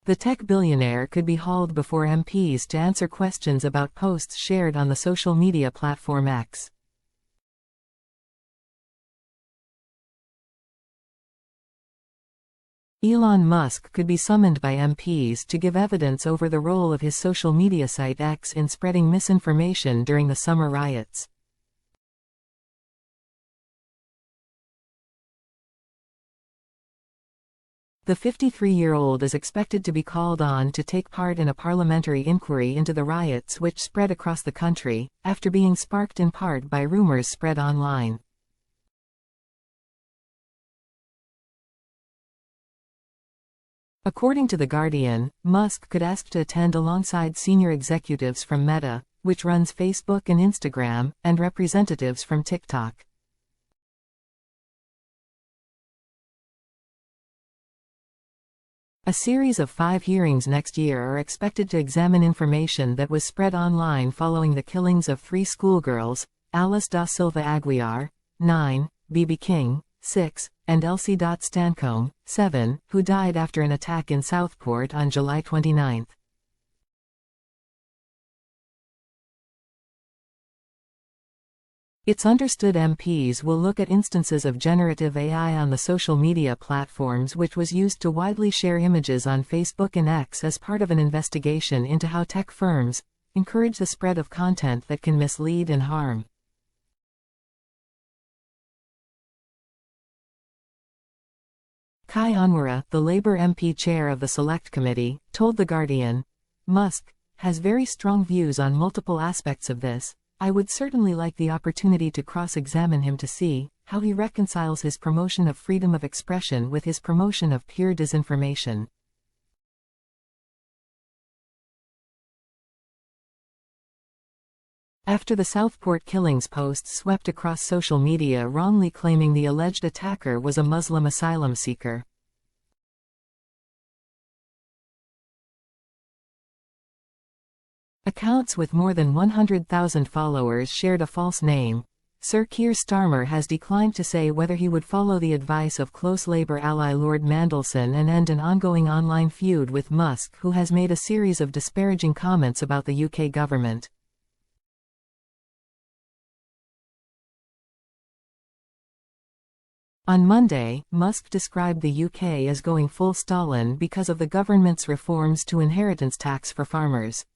The tech billionaire could be hauled before MPs to answer questions about posts shared on the social media platform X. Elon Musk could be summoned by MPs to give evidence over the role of his social media site X in spreading misinformation during the summer riots. The 53-year-old is expected to be called on to take part in a parliamentary inquiry into the riots which spread across the country, after being sparked in part by rumors spread online. According to The Guardian, Musk could ask to attend alongside senior executives from Meta, which runs Facebook and Instagram, and representatives from TikTok. A series of 5 hearings next year are expected to examine information that was spread online following the killings of 3 schoolgirls, Alice da Silva Aguiar, 9, B.B. King, 6, and Elsie Stancombe, 7, who died after an attack in Southport on July 29. It's understood MPs will look at instances of generative AI on the social media platforms which was used to widely share images on Facebook and X as part of an investigation into how tech firms encourage the spread of content that can mislead and harm. Kai Onwurah, the Labour MP chair of the Select Committee, told The Guardian, "Musk has very strong views on multiple aspects of this. I would certainly like the opportunity to cross-examine him to see how he reconciles his promotion of freedom of expression with his promotion of pure disinformation." After the Southport killings, posts swept across social media wrongly claiming the alleged attacker was a Muslim asylum seeker. Accounts with more than 100,000 followers shared a false name. Sir Keir Starmer has declined to say whether he would follow the advice of close Labour ally Lord Mandelson and end an ongoing online feud with Musk, who has made a series of disparaging comments about the UK government. On Monday, Musk described the UK as going full Stalin because of the government's reforms to inheritance tax for farmers.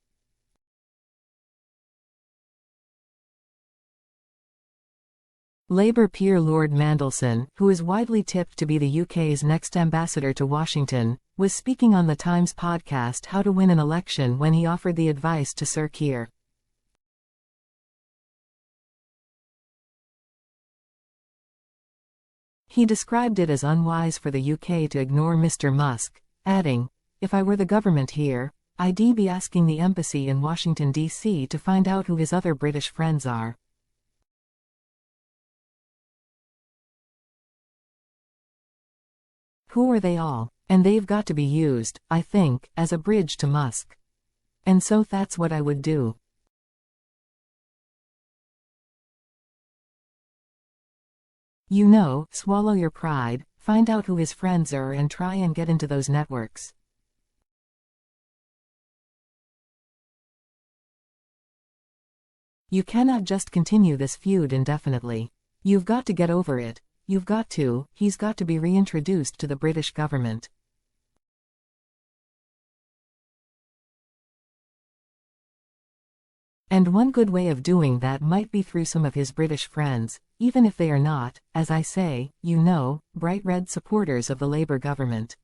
Labour peer Lord Mandelson, who is widely tipped to be the UK's next ambassador to Washington, was speaking on the Times podcast How to Win an Election when he offered the advice to Sir Keir. He described it as unwise for the UK to ignore Mr. Musk, adding, "If I were the government here, I'd be asking the embassy in Washington, D.C. to find out who his other British friends are." Who are they all? And they've got to be used, I think, as a bridge to Musk. And so that's what I would do. You know, swallow your pride, find out who his friends are and try and get into those networks. You cannot just continue this feud indefinitely. You've got to get over it. He's got to be reintroduced to the British government. And one good way of doing that might be through some of his British friends, even if they are not, as I say, bright red supporters of the Labour government.